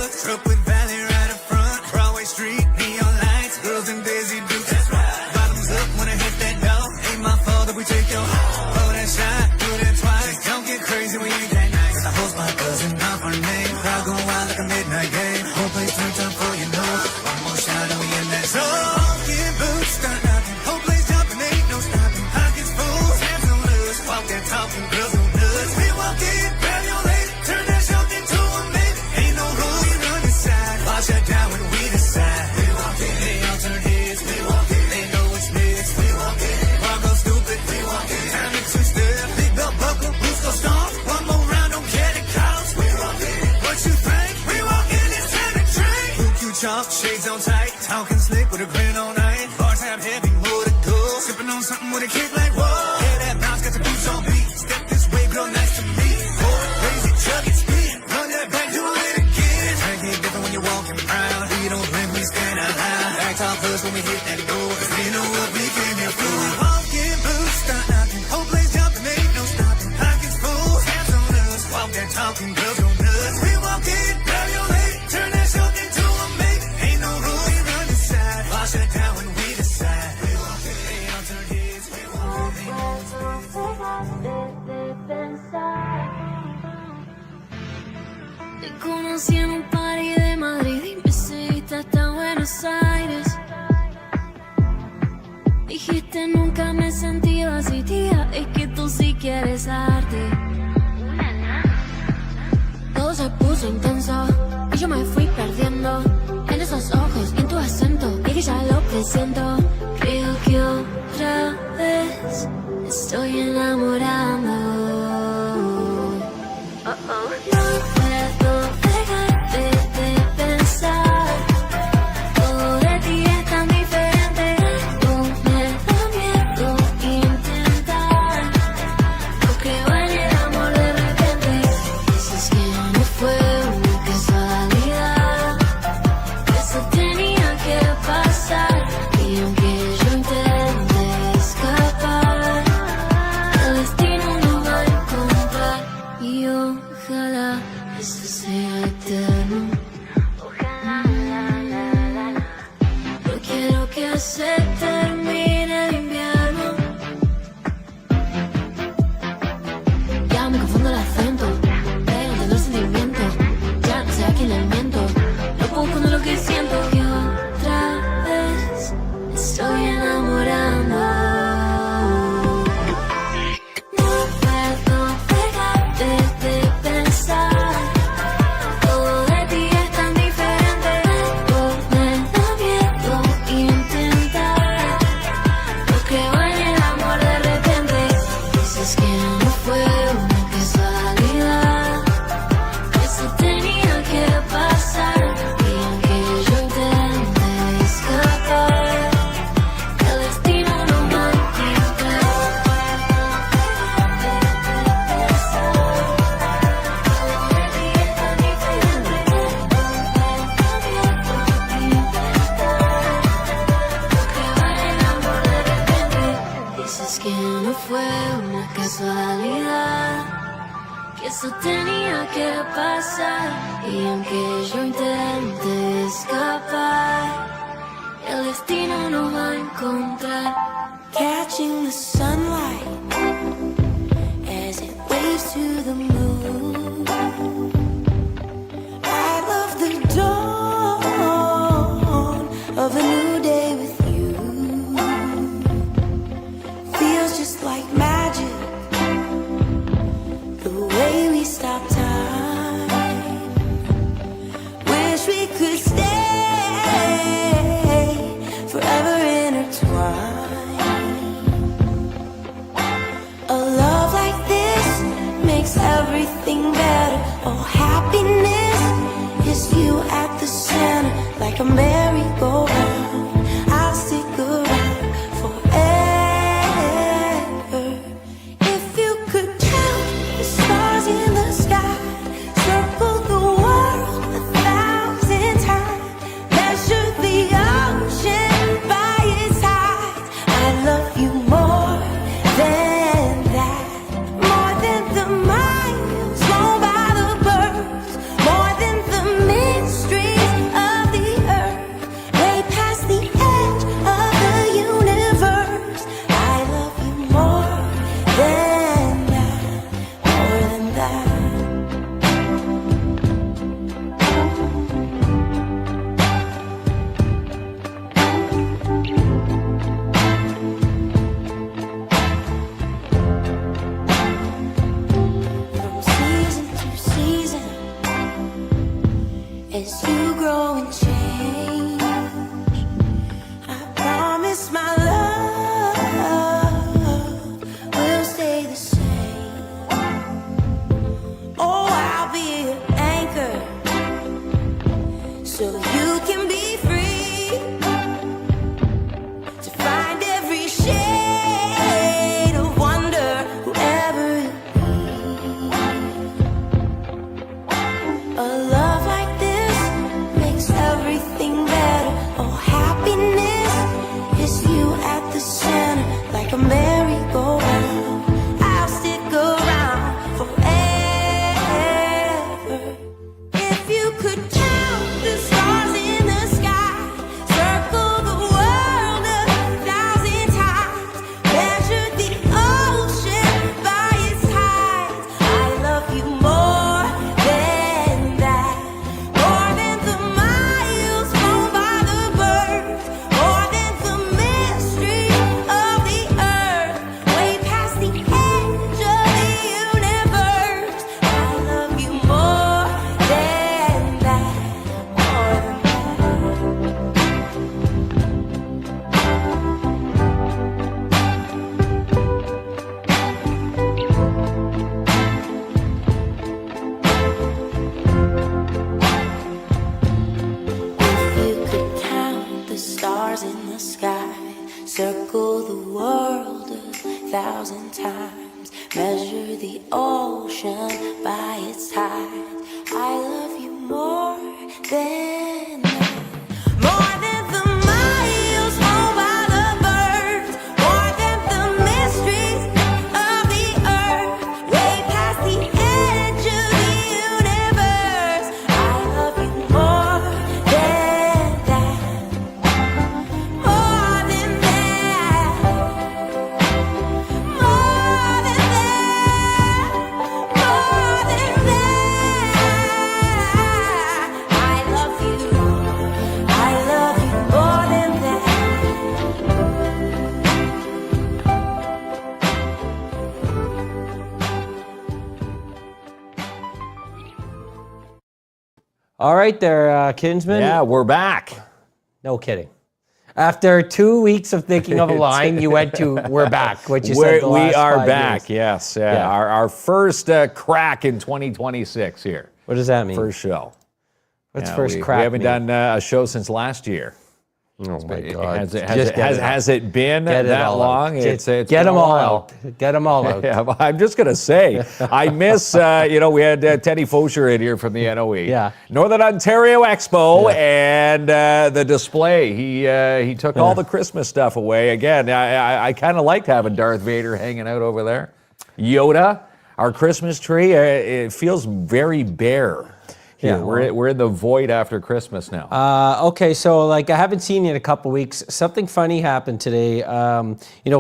hoods. Brooklyn Valley right up front. Broadway Street, neon lights. Girls in Daisy Dukes. That's right. Bottoms up when I hit that door. Ain't my fault that we take your home. Blow that shot, do that twice. Don't get crazy when you ain't that nice. I host my cousin off our name. Crowd going wild like a midnight game. Whole place turned up for you know. One more shot and we in that zone. Walking boots, start knocking. Whole place jumping, ain't no stopping. Pockets full, hands on us. Walk that talking, girls on nuts. We walk in, grab your leg, turn that show into a minute. Ain't no rule, we run inside. Wash that down when we decide. We walk in, they all turn heads. We walk in, they know what's next. We walk in, walk go stupid. We walk in, time to two-step. Big belt buckle, boots go stomp. One more round, don't care the cost. We walk in, what you think? We walk in, it's time to drink. Blue Q chalk, shades on tight. Talking slick with a grin all night. Bar tab heavy, more to go. Sipping on something with a kick like whoa. Yeah, that bounce got the boots on beat. Step this way, girl, nice to meet. Boy, crazy, chug it, spin. Run that back, do it again. Drink it different when you're walking around. We don't blink, we stand out loud. Act all plus when we hit that door. Cause we know what we came here for. Walking boots, start knocking. Whole place jumping, ain't no stopping. Pockets full, hands on us. Walk that talking, girls go nuts. We walk in, grab your leg, turn that show into a make. Ain't no rule, we run inside. Wash it down when we decide. We walk in, they all turn heads. We walk in, Te conocí en un party de Madrid y me seguiste hasta Buenos Aires. Dijiste nunca me he sentido así, tía, es que tú sí quieres arte. Todo se puso intenso y yo me fui perdiendo en esos ojos y en tu acento, y que ya lo presiento. Creo que otra vez estoy enamorando. No puedo dejarte de pensar. Todo de ti es tan diferente. No me da miedo intentar. No creo en el amor de repente. Dices que no fue una casualidad, que eso tenía que pasar. Y aunque yo intente escapar, el destino nos va a encontrar. Y ojalá eso sea eterno. Ojalá, no quiero que se termine el invierno. Ya me confundo el acento, pero entiendo el sentimiento. Ya no sé a quién le miento, lo puedo esconder lo que siento. Y otra vez estoy enamorando. No puedo dejarte de pensar. Todo de ti es tan diferente. No me da miedo intentar. No creo en el amor de repente. Dices que no fue una casualidad, que eso tenía que pasar. Y aunque yo intente escapar, el destino nos va a encontrar. Dices que no fue una casualidad, que eso tenía que pasar. Y aunque yo intente escapar, el destino nos va a encontrar. Catching the sunlight as it waves to the moon. I love the dawn of a new day with you. Feels just like magic, the way we stop time. Wish we could stay forever intertwined. A love like this makes everything better. Oh, happiness is you at the center, like a merry-go-round. I'll stick around forever. If you could count the stars in the sky, circle the world 1,000 times, measure the ocean by its sides, I love you more than that. More than the miles flown by the birds, more than the minutes to grow and change. I promise my love will stay the same. Oh, I'll be your anchor so you can be free to find every shade of wonder, whoever you be. A love like this makes everything better. Oh, happiness is you at the center, like a merry-go-round. I'll stick around forever. If you could count the stars in the sky, circle the world 1,000 times, measure the ocean by its tides, I love you more than that. More than the miles flown by the birds, more than the mystery of the earth, way past the edge of the universe. I love you more than that, more than If you could count the stars in the sky, circle the world 1,000 times, measure the ocean by its tides, I love you more than that. More than the miles flown by the birds, more than the mysteries of the earth, way past the edge of the universe. I love you more than that. More than that. More than that. More than that. I love you. I love you more than that. All right there, Kinsman. Yeah, we're back. No kidding. After 2 weeks of thinking of a line, you went to "We're back," which you said the We last are 5 back, years. yes. Yeah. Our first crack in 2026 here. What does that mean? First show. What's Yeah, first we crack haven't mean? done a show since last year. Oh my God! Has it, Just get it out. has it been Get it that all long? out. It's Get been them a all while. out. Get them all out. Yeah, I'm just going to say, I miss, we had Teddy Fosher in here from the NOE. Yeah. Northern Ontario Expo and the display. He took all the Christmas stuff away. Again, I kind of liked having Darth Vader hanging out over there. Yoda, our Christmas tree, it feels very bare. Yeah, Yeah, we're in the void after Christmas now. Okay, so like I haven't seen you in a couple weeks. Something funny happened today.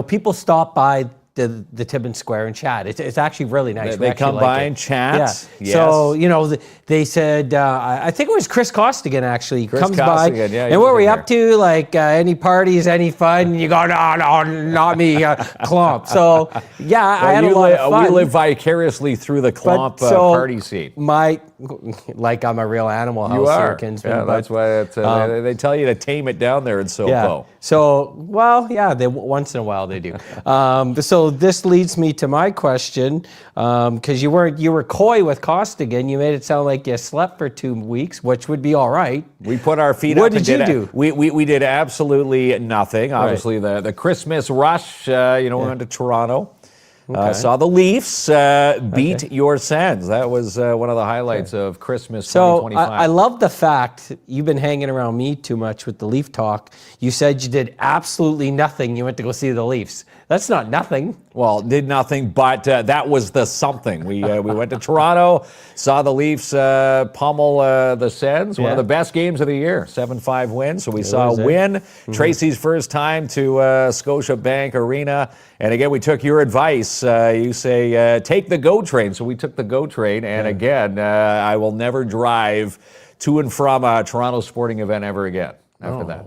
People stop by the Timmins Square and chat. It's actually really nice. They come by and chat. Yeah. Yes. So they said I think it was Chris Costigan actually comes Costigan, by. yeah, And he what was were in you there. up to? Like any parties, any fun? And you go, no, not me, Klomp. So yeah, I had a lot of fun. We live vicariously through the Klomp party scene. Like I'm a real animal house You here, are. Kinsman. Yeah, but- that's why they tell you to tame it down there in SoPo. Yeah. So, they once in a while they do. So this leads me to my question, because you were coy with Costigan. You made it sound like you slept for 2 weeks, which would be all right. We put our feet What up. did you do? We did absolutely nothing. Obviously, the Christmas rush. We went to Toronto. Saw the Leafs beat your Sens. That was one of the highlights of Christmas So 2025. I love the fact you've been hanging around me too much with the Leaf talk. You said you did absolutely nothing. You went to go see the Leafs. That's not nothing. Well, did nothing, but that was the something. We went to Toronto, saw the Leafs pummel the Sens. One of the best games of the year, 7-5 win. So we saw a win. Tracy's first time to Scotiabank Arena. And again, we took your advice. You say, take the GO train. So we took the GO train. And again, I will never drive to and from a Toronto sporting event ever again after that.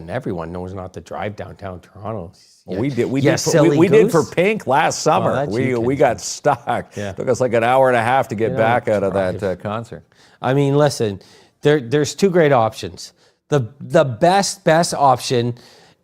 Everyone knows not to drive downtown Toronto. Well, we did. We silly did for goose. Pink last summer. that's you, we kid. got stuck. Yeah. Took us like an hour and a half to get back out of that concert. I mean, listen, there's two great options. The best option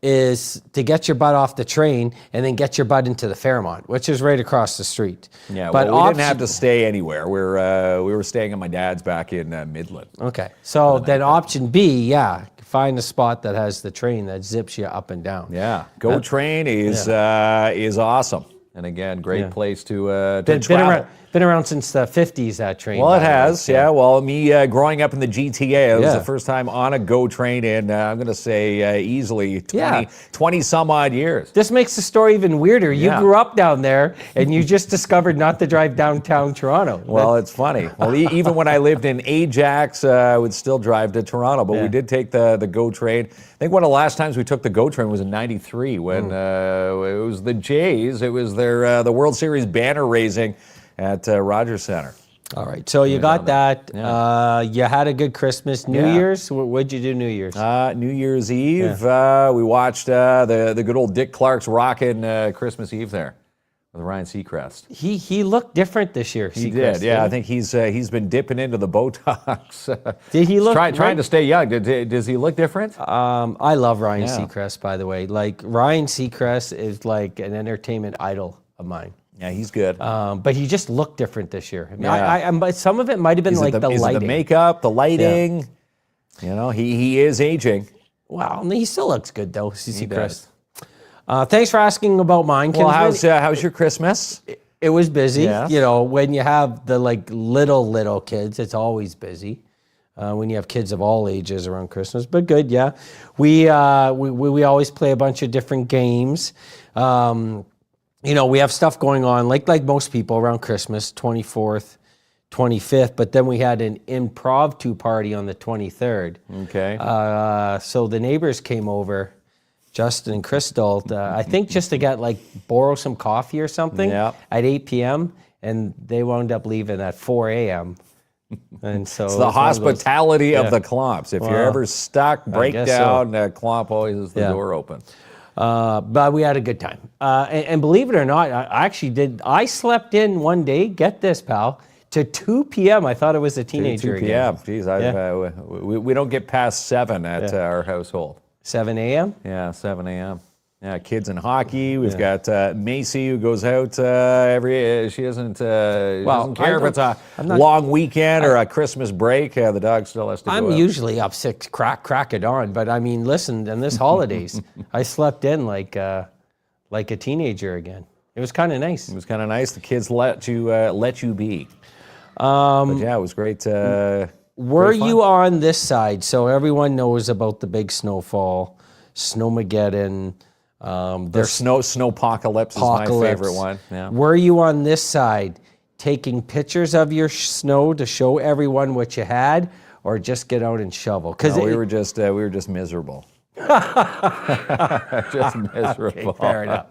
is to get your butt off the train and then get your butt into the Fairmont, which is right across the street. Yeah, but well, we didn't have to stay anywhere. We were staying at my dad's back in Midland. Okay, so then option B, find a spot that has the train that zips you up and down. Yeah, GO train is awesome. And again, great place to travel. Been around since the 50s, that train. Well, it has, yeah. Well, me growing up in the GTA, it was Yeah. the first time on a GO train in, I'm going to say, easily 20 some odd years. This makes the story even weirder. You Yeah. grew up down there, and you just discovered not to drive downtown Toronto. Well, it's funny. Well, even when I lived in Ajax, I would still drive to Toronto, but we did take the GO train. I think one of the last times we took the GO train was in '93 when it was the Jays. It was their the World Series banner raising at Rogers Center. All right, so you got that. You had a good Christmas. New Year's, what'd you do New Year's? New Year's Eve, we watched the good old Dick Clark's Rockin' Christmas Eve there with Ryan Seacrest. He looked different this year. He did, yeah. I think he's been dipping into the Botox. Did he look trying to stay young? Does he look different? I love Ryan Seacrest, by the way. Like, Ryan Seacrest is like an entertainment idol of mine. Yeah, he's good. But he just looked different this year. I mean, but some of it might have been like the is lighting. it the makeup, the lighting? Yeah. You know, he is aging. Wow, he still looks good though, Seacrest. Thanks for asking about mine. Well, how's your Christmas? It was busy. Yes. You know, when you have the like little kids, it's always busy. When you have kids of all ages around Christmas, but good, yeah. We always play a bunch of different games. You know, we have stuff going on, like most people around Christmas, 24th, 25th, but then we had an impromptu party on the 23rd. Okay. So the neighbors came over, Justin and Crystal, I think just to borrow some coffee or something at 8 p.m., and they wound up leaving at 4 a.m. And so it's the hospitality of the Klomps. If you're ever stuck, break down, Klomp always is the door open. But we had a good time. And believe it or not, I slept in one day, get this, pal, to 2 p.m. I thought it was a teenager 2 p.m. Jeez, we don't get past 7 at our household. 7 a.m.? Yeah, 7 a.m. Yeah, kids in hockey. We've got Macy who goes out she doesn't care if it's a long weekend or a Christmas break. The dog still has to go I'm out. usually up 6, crack of dawn. But I mean, listen, in this holidays, I slept in like a teenager again. It was kind of nice. It was kind of nice. The kids let you be. But yeah, it was great. Were you on this side? So everyone knows about the big snowfall, Snowmageddon. Their snowpocalypse is my favorite one. Yeah. Were you on this side taking pictures of your snow to show everyone what you had, or just get out and shovel? Because we were just miserable. Just miserable. Okay, fair enough.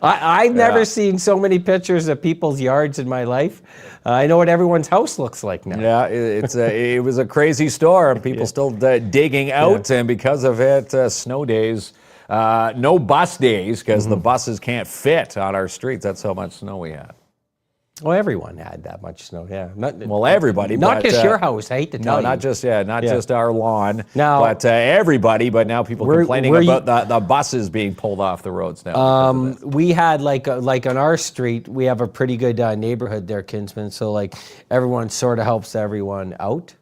I've never seen so many pictures of people's yards in my life. I know what everyone's house looks like now. Yeah, it was a crazy storm. People still digging out, and because of it, snow days. No bus days because the buses can't fit on our streets. That's how much snow we had. Well, everyone had that much snow, yeah. Everybody. Not just your house, I hate to tell you. Not just our lawn, now, but everybody. But now people complaining about the buses being pulled off the roads now. We had like on our street, we have a pretty good neighborhood there, Kinsman. So like everyone sort of helps everyone out.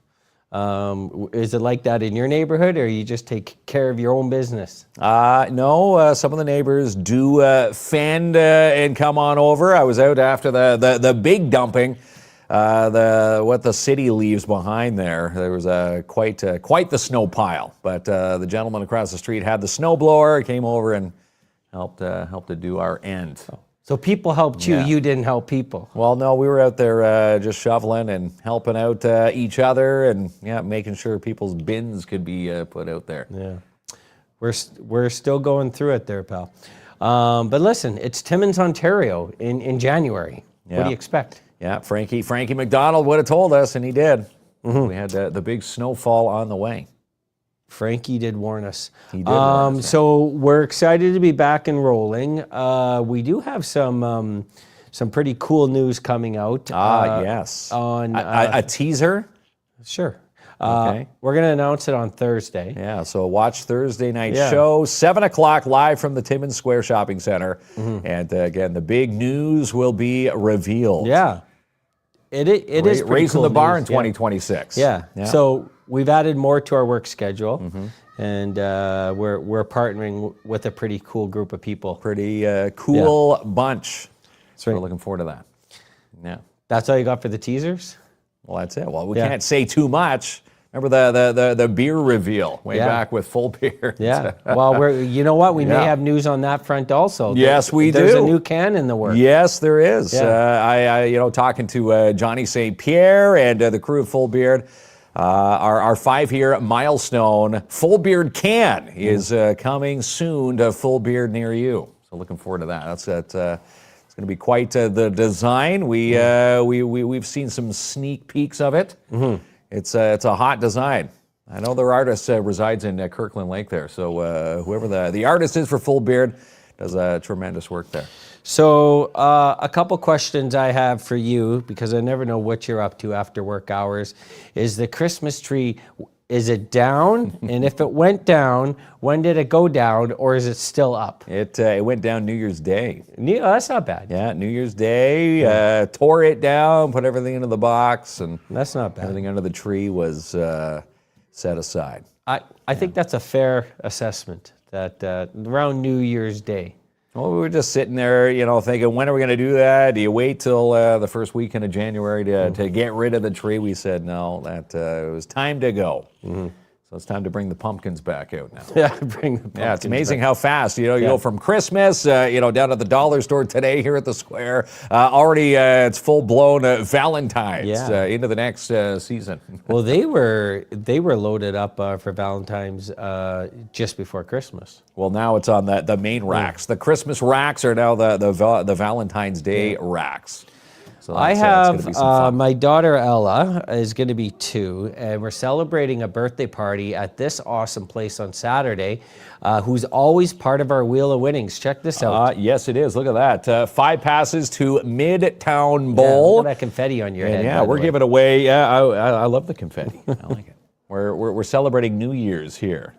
Is it like that in your neighborhood, or you just take care of your own business? No, some of the neighbors do fend and come on over. I was out after the big dumping, what the city leaves behind there. There was quite the snow pile, but the gentleman across the street had the snowblower, came over and helped to do our end. So people helped you, you didn't help people. Well, no, we were out there just shoveling and helping out each other and making sure people's bins could be put out there. Yeah, we're still going through it there, pal. But listen, it's Timmins, Ontario in January. Yeah. What do you expect? Yeah, Frankie McDonald would have told us, and he did. We had the big snowfall on the way. Frankie did warn us. He did warn us, so we're excited to be back and rolling. We do have some pretty cool news coming out. Yes. On a teaser? Sure. Okay. We're going to announce it on Thursday. Yeah, so watch Thursday night Yeah. show, 7 o'clock live from the Timmins Square Shopping Center. Mm-hmm. And again, the big news will be revealed. Yeah. It is pretty Raising cool the bar in news, yeah. 2026. Yeah. So we've added more to our work schedule, Mm-hmm. and we're partnering with a pretty cool group of people. Pretty cool bunch. So right. we're looking forward to that. Yeah. That's all you got for the teasers? Well, that's it. Well, we Yeah. can't say too much. Remember the beer reveal way Yeah. back with Full Beard? Yeah. Well, you know what? We may Yeah. have news on that front also. Yes, we There's do. a new can in the works. Yes, there is. Yeah. I talking to Johnny St. Pierre and the crew of Full Beard, our 5-year milestone Full Beard can is coming soon to Full Beard near you. So looking forward to that. It's going to be quite the design. We've seen some sneak peeks of it. Mm-hmm. It's a hot design. I know their artist resides in Kirkland Lake there. So whoever the artist is for Full Beard does tremendous work there. So a couple questions I have for you, because I never know what you're up to after work hours. Is the Christmas tree, is it down? And if it went down, when did it go down, or is it still up? It went down New Year's Day. That's not bad. Yeah, New Year's Day, tore it down, put everything into the box, and That's not bad. everything under the tree was set aside. I think that's a fair assessment, that around New Year's Day. Well, we were just sitting there, thinking, when are we going to do that? Do you wait till the first weekend of January to get rid of the tree? We said, no, that it was time to go. Mm-hmm. So it's time to bring the pumpkins back out now. Yeah, bring the pumpkins Yeah, it's amazing back. how fast, you go from Christmas, down at the dollar store today here at the square. Already it's full-blown Valentine's into the next season. Well, they were loaded up for Valentine's just before Christmas. Well, now it's on the main racks. The Christmas racks are now the Valentine's Day racks. So I that's have gonna be some fun. my daughter Ella is going to be 2, and we're celebrating a birthday party at this awesome place on Saturday. Who's always part of our Wheel of Winnings? Check this out. Yes, it is. Look at that. 5 passes to Midtown Yeah, Bowl. look at that confetti on your head. Yeah, by the we're way. giving away. Yeah, I love the confetti. I like it. We're celebrating New Year's here.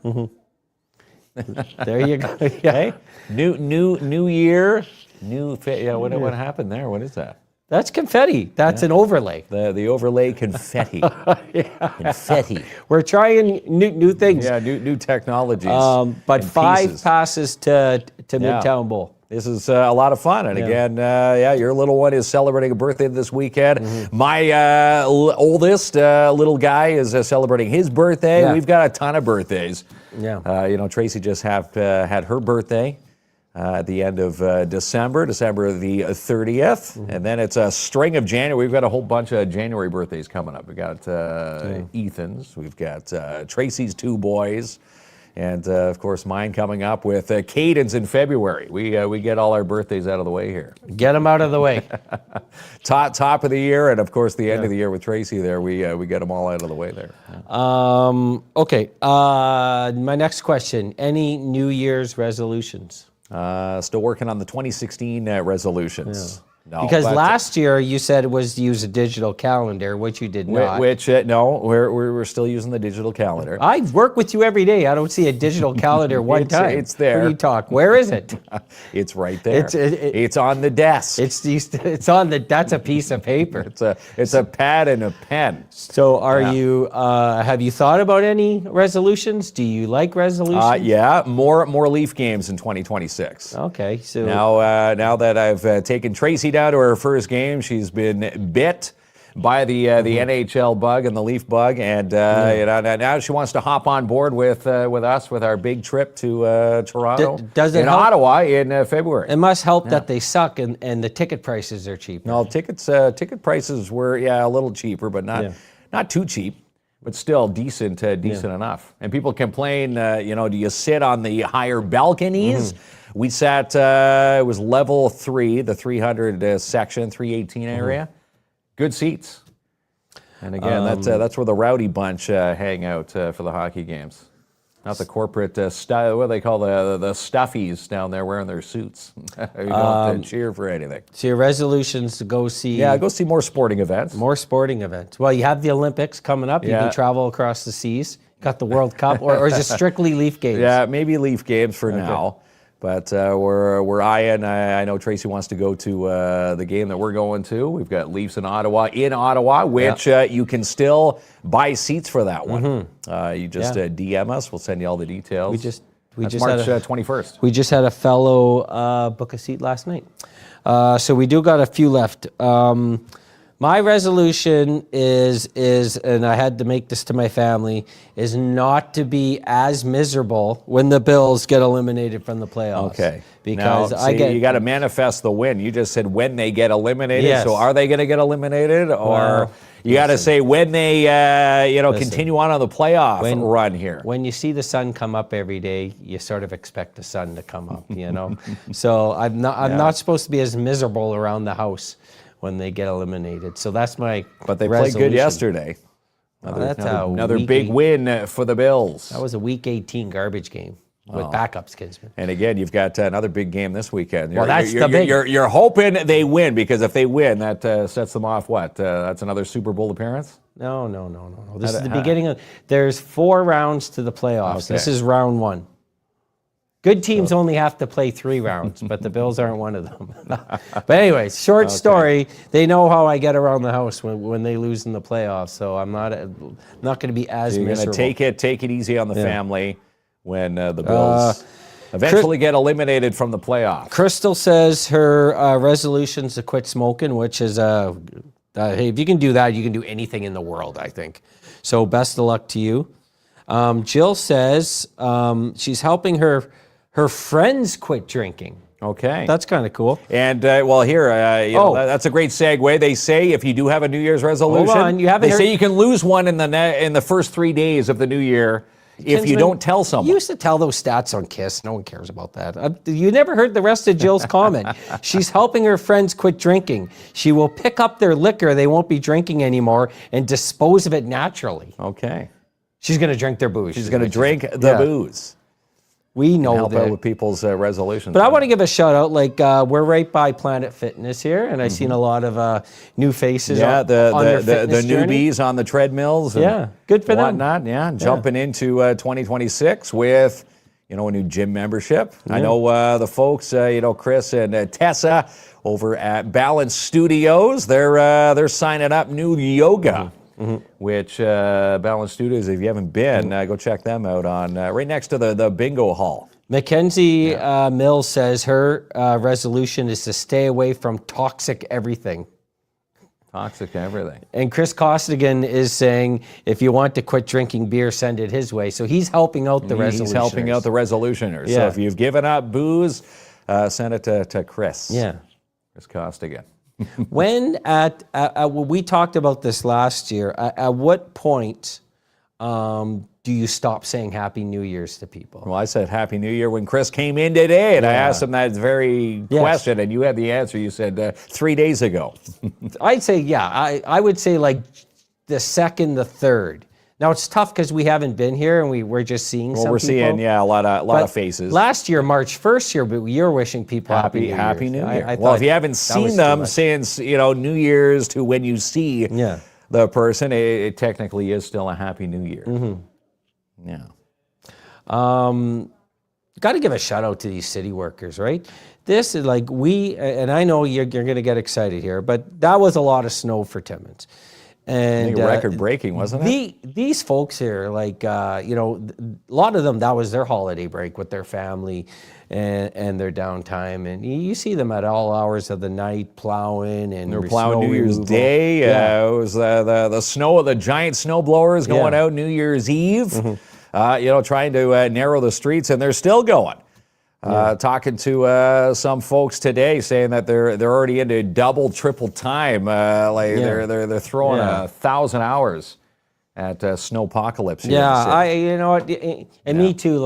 There you go. Yeah. Okay. New year. What happened there? What is that? That's confetti. That's an overlay. The overlay confetti. Confetti. We're trying new things. Yeah, new technologies. But and 5 pieces. passes to Midtown Bowl. This is a lot of fun. And again, your little one is celebrating a birthday this weekend. Mm-hmm. My oldest little guy is celebrating his birthday. Yeah. We've got a ton of birthdays. Yeah. Tracy just had her birthday at the end of December the 30th. Mm-hmm. And then it's a string of January. We've got a whole bunch of January birthdays coming up. We've got Ethan's. We've got Tracy's 2 boys. And, of course, mine coming up with KINZ in February. We get all our birthdays out of the way here. Get them out of the way. Top of the year, and, of course, the end of the year with Tracy there. We get them all out of the way there. Okay. My next question. Any New Year's resolutions? Still working on the 2016 resolutions. No, Because but- last year you said it was to use a digital calendar, which you did not. No, we're still using the digital calendar. I work with you every day. I don't see a digital calendar one time. It's there. When you talk, where is it? It's right there. It's- It's on the desk. It's on the. That's a piece of paper. It's a pad and a pen. So, you? Have you thought about any resolutions? Do you like resolutions? Yeah, more Leaf games in 2026. Okay, so Now that I've taken Tracy down to her first game, she's been bit by the NHL bug and the Leaf bug, and now she wants to hop on board with us with our big trip to Toronto does it and help? Ottawa in February. it must help that they suck and the ticket prices are cheap. No, ticket prices were a little cheaper, but not too cheap, but still decent enough. And people complain, do you sit on the higher balconies? We sat, it was level 3, the 300 section, 318 area. Good seats. And again, that's where the rowdy bunch hang out for the hockey games. Not the corporate style. What do they call the stuffies down there wearing their suits? You don't have to cheer for anything. So your resolutions to go see. Yeah, go see more sporting events. More sporting events. Well, you have the Olympics coming up. You Yeah. can travel across the seas. Got the World Cup, or is it strictly Leaf games? Yeah, maybe Leaf games for now. But we're eyeing. I know Tracy wants to go to the game that we're going to. We've got Leafs in Ottawa, which you can still buy seats for that one. You just DM us. We'll send you all the details. We That's just March had 21st. We just had a fellow book a seat last night. So we do got a few left. My resolution is, and I had to make this to my family, is not to be as miserable when the Bills get eliminated from the playoffs. Okay. Because now, you got to manifest the win. You just said when they get eliminated. Yes. So are they going to get eliminated, or Well, you got to say when they continue on the playoff run here? When you see the sun come up every day, you sort of expect the sun to come up. So I'm not supposed to be as miserable around the house when they get eliminated. So that's my But they played good yesterday. Another big win for the Bills. That was a Week 18 garbage game with backups, Kinsman. And again, you've got another big game this weekend. You're hoping they win, because if they win, that sets them off. What? That's another Super Bowl appearance? No. This is the beginning of. There's 4 rounds to the playoffs. Okay. This is round 1. Good teams only have to play 3 rounds, but the Bills aren't one of them. But anyways, short story. They know how I get around the house when they lose in the playoffs, so I'm not going to be as You're miserable. going to take it easy on the family when the Bills eventually get eliminated from the playoffs. Crystal says her resolution's to quit smoking, which is hey, if you can do that, you can do anything in the world, I think. So best of luck to you. Jill says she's helping her friends quit drinking. Okay. That's kind of cool. And here, that's a great segue. They say if you do have a New Year's resolution, Hold on, you haven't they heard- say you can lose one in the first 3 days of the new year if you Kinsman, don't tell someone. You used to tell those stats on KISS. No one cares about that. You never heard the rest of Jill's comment. She's helping her friends quit drinking. She will pick up their liquor they won't be drinking anymore and dispose of it naturally. Okay. She's going to drink their booze. She's going to drink the booze. We know Help that. out with people's resolutions. But I want to give a shout out. We're right by Planet Fitness here, and I've seen a lot of new faces. Yeah, on their the fitness journey. newbies on the treadmills. And good for them. whatnot. Yeah, jumping into 2026 with a new gym membership. I know the folks, Chris and Tessa over at Balance Studios. They're signing up new yoga. Which Balance Studios, if you haven't been, go check them out on right next to the bingo hall. Mackenzie Mills says her resolution is to stay away from toxic everything. Toxic everything. And Chris Costigan is saying if you want to quit drinking beer, send it his way. So he's helping out the resolutioners. He's helping out the resolutioners. Yeah. So if you've given up booze, send it to Chris. Yeah. Chris Costigan. When we talked about this last year, at what point do you stop saying Happy New Year's to people? Well, I said Happy New Year when Chris came in today, and I asked him that very question, and you had the answer. You said 3 days ago. I'd say, I would say like the second, the third. Now, it's tough because we haven't been here and we're just seeing some people. We're seeing, a lot of faces. Last year, March 1st, you're wishing people Happy New Year. Happy New Year. Well, if you haven't seen them since, New Year's to when you see the person, it technically is still a Happy New Year. Mm-hmm. Yeah. Got to give a shout out to these city workers, right? This is like and I know you're going to get excited here, but that was a lot of snow for Timmins. And I think record-breaking, wasn't it? These folks here, a lot of them, that was their holiday break with their family and their downtime. And you see them at all hours of the night plowing and they're plowing snow New Year's removal. Day. It was the snow of the giant snow blowers going out New Year's Eve. Trying to narrow the streets, and they're still going. Talking to some folks today, saying that they're already into double, triple time. They're throwing 1,000 hours at snowpocalypse. Me too.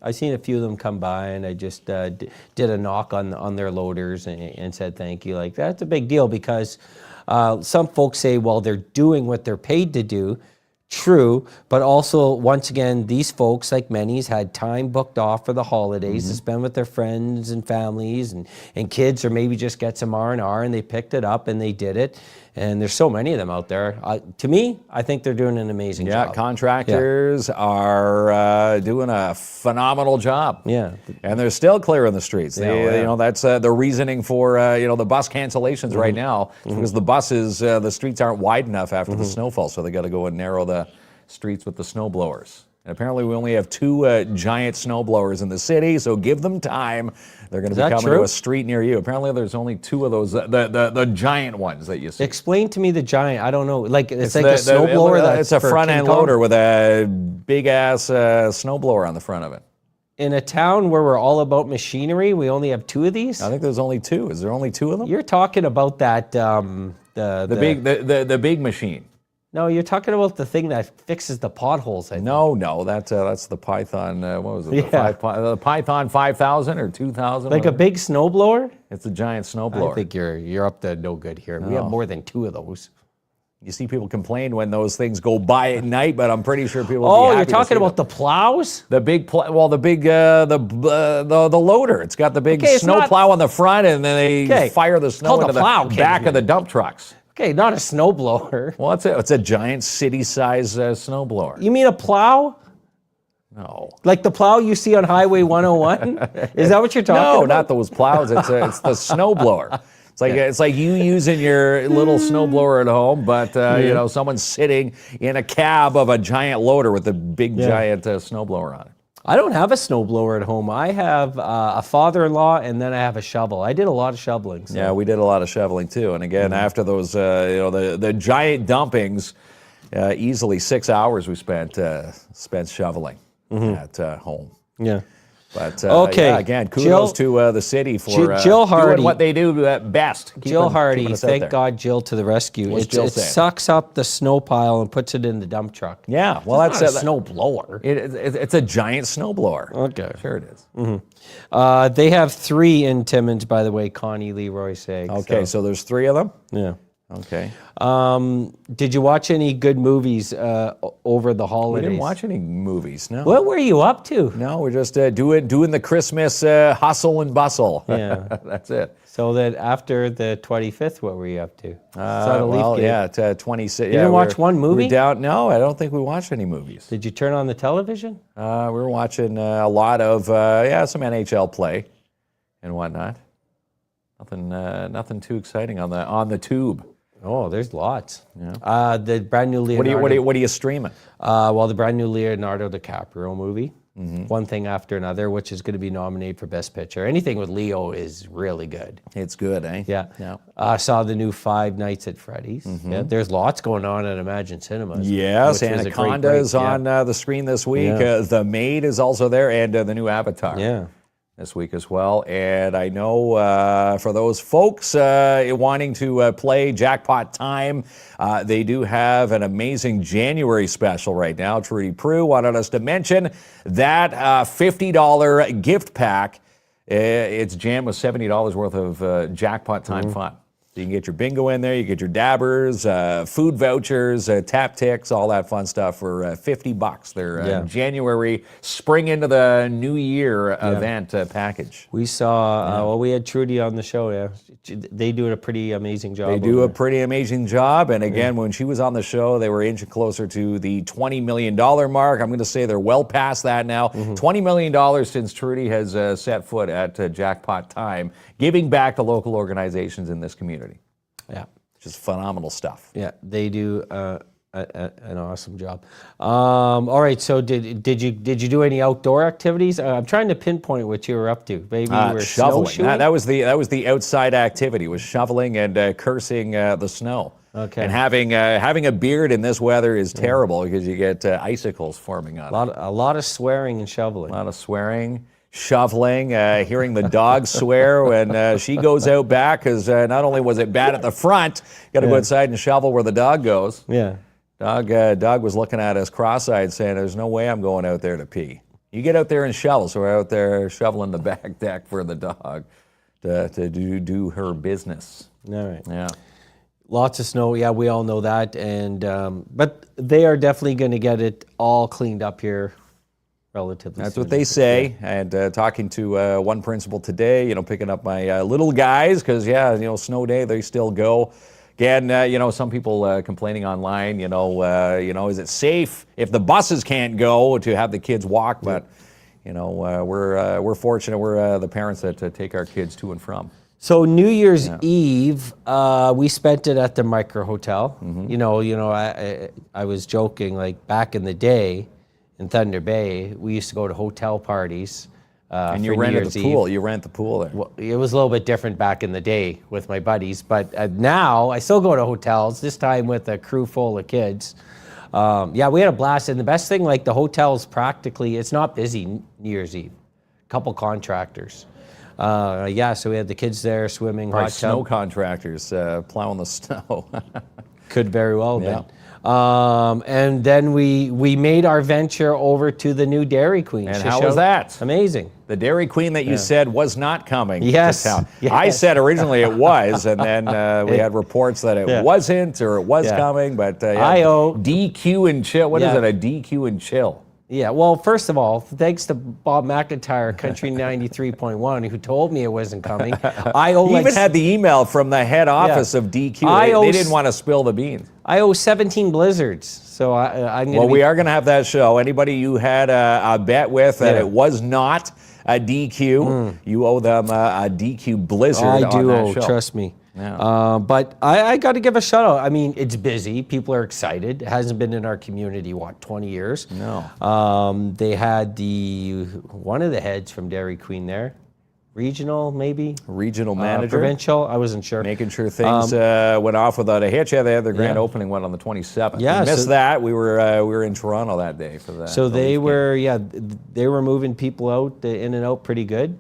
I seen a few of them come by, and I just did a knock on their loaders and said thank you. That's a big deal because some folks say, well, they're doing what they're paid to do True, but also, once again, these folks, like many's, had time booked off for the holidays to spend with their friends and families and kids, or maybe just get some R&R, and they picked it up and they did it. And there's so many of them out there. To me, I think they're doing an amazing job. Contractors are doing a phenomenal job. Yeah. And they're still clearing the streets. You know, that's the reasoning for the bus cancellations right now, because the buses, the streets aren't wide enough after the snowfall, so they got to go and narrow the streets with the snow blowers. And apparently we only have 2 giant snow blowers in the city, so give them time. They're going to be coming to a street near you. Apparently there's only 2 of those, the giant ones that you see. Explain to me the giant. I don't know. Like it's like a snow blower. It's a front end loader with a big ass snow blower on the front of it. In a town where we're all about machinery, we only have 2 of these? I think there's only 2. Is there only 2 of them? You're talking about that the big machine. No, you're talking about the thing that fixes the potholes. No, that's the Python. What was it? The Python 5000 or 2000. Like a big snowblower? It's a giant snowblower. I think you're up to no good here. We have more than 2 of those. You see people complain when those things go by at night, but I'm pretty sure people. Oh, you're talking about the plows? The big the loader. It's got the big snow plow on the front, and then they fire the snow into the back of the dump trucks. Okay, not a snowblower. Well, it's a giant city-size snowblower. You mean a plow? No. Like the plow you see on Highway 101? Is that what you're talking about? No, not those plows. It's the snowblower. It's like you using your little snowblower at home, but someone's sitting in a cab of a giant loader with a big giant snowblower on it. I don't have a snowblower at home. I have a father-in-law, and then I have a shovel. I did a lot of shoveling. So. Yeah, we did a lot of shoveling too. And again, after those, the giant dumpings, easily 6 hours we spent shoveling at home. Yeah. But again, kudos to the city for Jill Hardy, doing what they do best. Jill Hardy, thank God, Jill to the rescue. It sucks up the snow pile and puts it in the dump truck. Yeah, well, that's not a snow blower. It's a giant snow blower. Okay, sure it is. They have 3 in Timmins, by the way. Connie, Leroy, Sag. Okay, so there's 3 of them. Yeah. Okay. Did you watch any good movies over the holidays? We didn't watch any movies, no. What were you up to? No, we're just doing the Christmas hustle and bustle. Yeah. That's it. So that after the 25th, what were you up to? 26. You didn't watch one movie? No, I don't think we watched any movies. Did you turn on the television? We were watching a lot of, some NHL play and whatnot. Nothing too exciting on the tube. Oh, there's lots. Yeah. The brand new Leonardo. What are you streaming? The brand new Leonardo DiCaprio movie, One Thing After Another, which is going to be nominated for Best Picture. Anything with Leo is really good. It's good, eh? Yeah. Saw the new Five Nights at Freddy's. Yeah, there's lots going on at Imagine Cinemas. Yes, Anaconda is on the screen this week. Yeah. The Maid is also there, and the new Avatar. Yeah. This week as well. And I know for those folks wanting to play Jackpot Time, they do have an amazing January special right now. Trudy Prue wanted us to mention that $50 gift pack. It's jammed with $70 worth of Jackpot Time fun. So you can get your bingo in there, you get your dabbers, food vouchers, tap ticks, all that fun stuff for $50. Their January spring into the new year event package. We saw, we had Trudy on the show. Yeah, they do a pretty amazing job. They do a pretty amazing job. And again, when she was on the show, they were inching closer to the $20 million mark. I'm going to say they're well past that now. $20 million since Trudy has set foot at Jackpot Time, giving back to local organizations in this community. Yeah. Just phenomenal stuff. Yeah, they do an awesome job. All right, so did you do any outdoor activities? I'm trying to pinpoint what you were up to. Maybe you were shoveling. snowshoeing? That was the outside activity, was shoveling and cursing the snow. Okay. And having a beard in this weather is terrible because you get icicles forming on it. A lot of swearing and shoveling. A lot of swearing. Shoveling, hearing the dog swear when she goes out back, because not only was it bad at the front, got to go outside and shovel where the dog goes. Yeah. Dog was looking at us cross-eyed saying, there's no way I'm going out there to pee. You get out there and shovel. So we're out there shoveling the back deck for the dog to do her business. All right. Yeah. Lots of snow. Yeah, we all know that. And but they are definitely going to get it all cleaned up here relatively That's soon. what they say. And talking to one principal today, picking up my little guys because, snow day, they still go. Again, some people complaining online, is it safe if the buses can't go to have the kids walk? But, we're fortunate. We're the parents that take our kids to and from. So New Year's Eve, we spent it at the Micro Hotel. I was joking, like back in the day in Thunder Bay, we used to go to hotel parties. And you for New rented Year's the pool. Eve. You rent the pool there. Well, it was a little bit different back in the day with my buddies, but now I still go to hotels, this time with a crew full of kids. We had a blast. And the best thing, like the hotel's practically, it's not busy New Year's Eve. Couple contractors. So we had the kids there swimming, Probably hot snow tub. contractors plowing the snow. Could very well Yeah. have been. And then we made our venture over to the new Dairy Queen. And how was that? Amazing. The Dairy Queen that you said was not coming Yes, to town. yes. I said originally it was, and then we had reports that it wasn't or it was coming. But DQ and chill. What is it? A DQ and chill. Yeah, well, first of all, thanks to Bob McIntyre, Country 93.1, who told me it wasn't coming. I owe He even had the email from the head office of DQ. They didn't want to spill the beans. I owe 17 blizzards, so I'm going to we are going to have that show. Anybody you had a bet with that it was not a DQ, you owe them a DQ blizzard I on do that owe, show. trust me. Yeah. But I got to give a shout out. I mean, it's busy. People are excited. It hasn't been in our community, 20 years? No. They had one of the heads from Dairy Queen there. Regional, maybe? Regional manager. Provincial, I wasn't sure. Making sure things went off without a hitch. Yeah, they had their grand opening one on the 27th. Yeah, We missed that. We were in Toronto that day for that. So they were moving people out, in and out pretty good.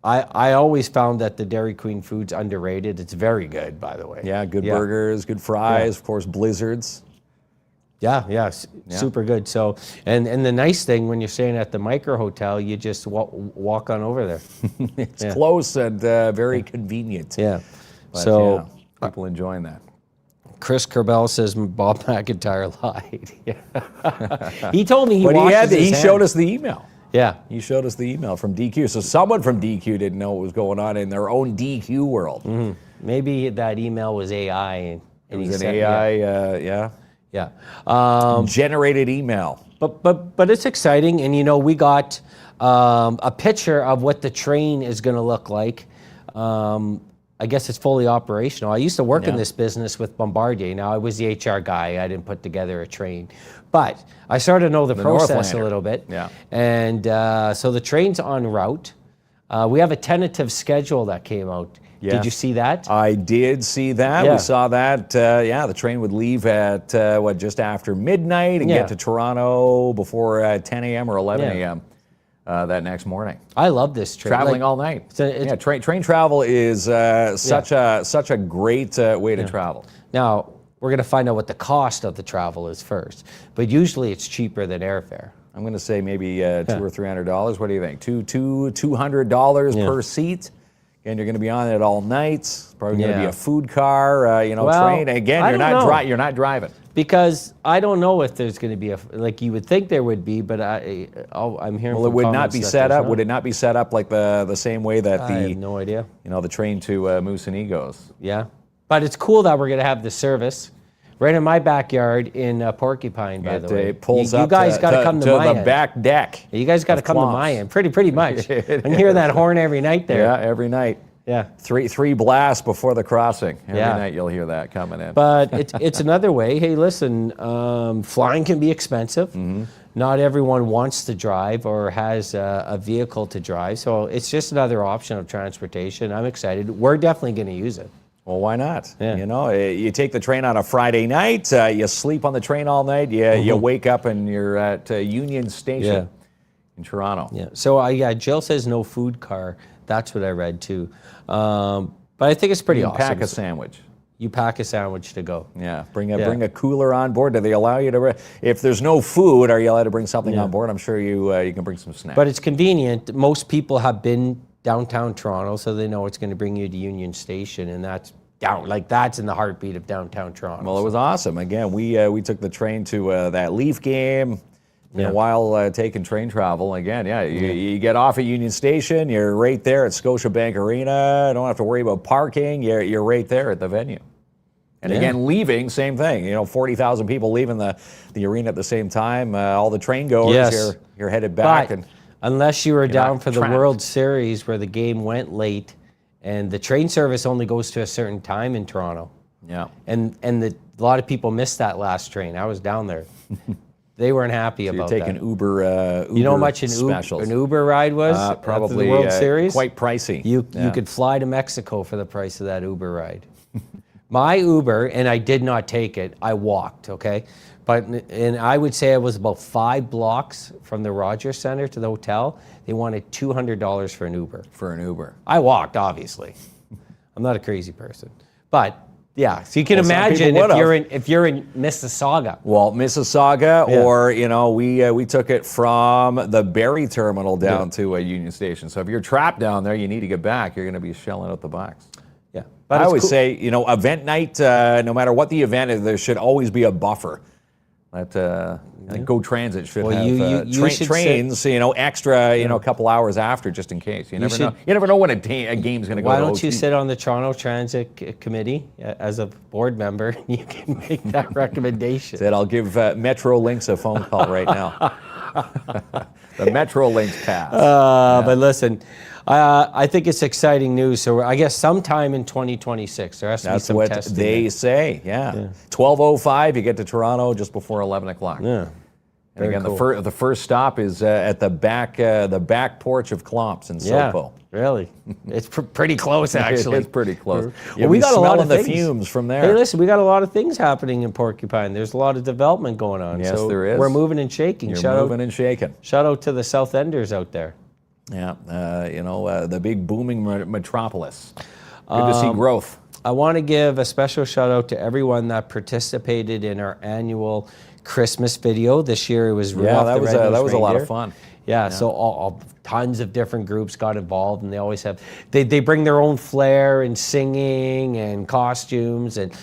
I always found that the Dairy Queen food's underrated. It's very good, by the way. Yeah, good burgers, good fries, of course, blizzards. Super good. So, and the nice thing when you're staying at the Micro Hotel, you just walk on over there. It's close and very convenient. Yeah. But, so people enjoying that. Chris Kerbel says Bob McIntyre lied. He told me he But washes his he hands. showed us the email. Yeah. He showed us the email from DQ. So someone from DQ didn't know what was going on in their own DQ world. Mm-hmm. Maybe that email was AI. And It was an AI, generated email. But it's exciting, and we got a picture of what the train is going to look like. I guess it's fully operational. I used to work in this business with Bombardier. Now I was the HR guy. I didn't put together a train, but I started to know the process a Northlander. little bit. Yeah. And so the train's en route. We have a tentative schedule that came out. Yeah. Did you see that? I did see that. Yeah. We saw that. The train would leave at just after midnight and get to Toronto before 10 a.m. or 11 a.m. That next morning. I love this train. Traveling all night. Train travel is such a great way to travel. Now, we're going to find out what the cost of the travel is first, but usually it's cheaper than airfare. I'm going to say maybe $200 or $300. What do you think? $200 per seat. And you're going to be on it all night. It's probably going to be a food car, train. Again, you're not driving. Because I don't know if there's going to be you would think there would be, but I'm hearing. Well, it would not be set up. Would it not be set up like the same way that I have no idea. The train to Moosonee goes? Yeah, but it's cool that we're going to have the service right in my backyard in Porcupine. By the way, It pulls you up guys got to come to my the end. back deck. You guys got to come to my end. Pretty much. I can hear that horn every night there. Yeah, every night. Yeah. Three blasts before the crossing. Every Yeah. night you'll hear that coming in. But it's another way. Hey, listen, flying can be expensive. Mm-hmm. Not everyone wants to drive or has a vehicle to drive. So it's just another option of transportation. I'm excited. We're definitely going to use it. Well, why not? Yeah. You take the train on a Friday night, you sleep on the train all night, you wake up and you're at Union Station in Toronto. Yeah. So Jill says no food car. That's what I read too. But I think it's pretty You awesome. pack a sandwich. You pack a sandwich to go. Yeah, bring a cooler on board. Do they allow you to? If there's no food, are you allowed to bring something on board? I'm sure you can bring some snacks. But it's convenient. Most people have been downtown Toronto, so they know it's going to bring you to Union Station, and that's down, like that's in the heartbeat of downtown Toronto. Well, it was awesome. Again, we took the train to that Leaf game. Been a while taking train travel. Again, you get off at Union Station, you're right there at Scotiabank Arena. Don't have to worry about parking. You're right there at the venue. And again, leaving, same thing. 40,000 people leaving the arena at the same time. All the train goers, you're headed back. But and unless you were down for the trapped. World Series where the game went late, and the train service only goes to a certain time in Toronto. Yeah. And a lot of people missed that last train. I was down there. They weren't happy So about you're taking that. Uber. You know how much specials. an Uber ride was after Probably the World Series? quite pricey. You could fly to Mexico for the price of that Uber ride. My Uber, and I did not take it, I walked, okay? And I would say I was about 5 blocks from the Rogers Center to the hotel. They wanted $200 for an Uber. For an Uber. I walked, obviously. I'm not a crazy person. But yeah, so you can Well, some imagine people if you're in Mississauga. Well, Mississauga, or we took it from the Barrie terminal down to a Union Station. So if you're trapped down there, you need to get back. You're going to be shelling out the bucks. Yeah, I always say, event night. No matter what the event is, there should always be a buffer. That Go Transit should have you should trains. Extra. A couple hours after, just in case. You never know. You never know when a game's going to go. Why to don't OT. you sit on the Toronto Transit Committee as a board member? You can make that recommendation. Said I'll give Metrolinx a phone call right now. The Metrolinx pass. But listen, I think it's exciting news. So I guess sometime in 2026 there has to be That's some what testing. they say. 12:05. You get to Toronto just before 11 o'clock. Yeah. And again, cool. the first stop is at the back porch of KLOMP's in Sopo. Really? It's pretty close, actually. It's pretty close. Well, we got a lot of the things. fumes from there. Hey, listen, we got a lot of things happening in Porcupine. There's a lot of development going on. Yes, so there is. We're moving and shaking. You're moving and shaking. Shout out to the South Enders out there. Yeah, the big booming metropolis. Good to see growth. I want to give a special shout out to everyone that participated in our annual Christmas video. This year it was Rudolph the Red-Nosed that was a lot Reindeer. of fun. Yeah, so all tons of different groups got involved, and they always have, they bring their own flair and singing and costumes, and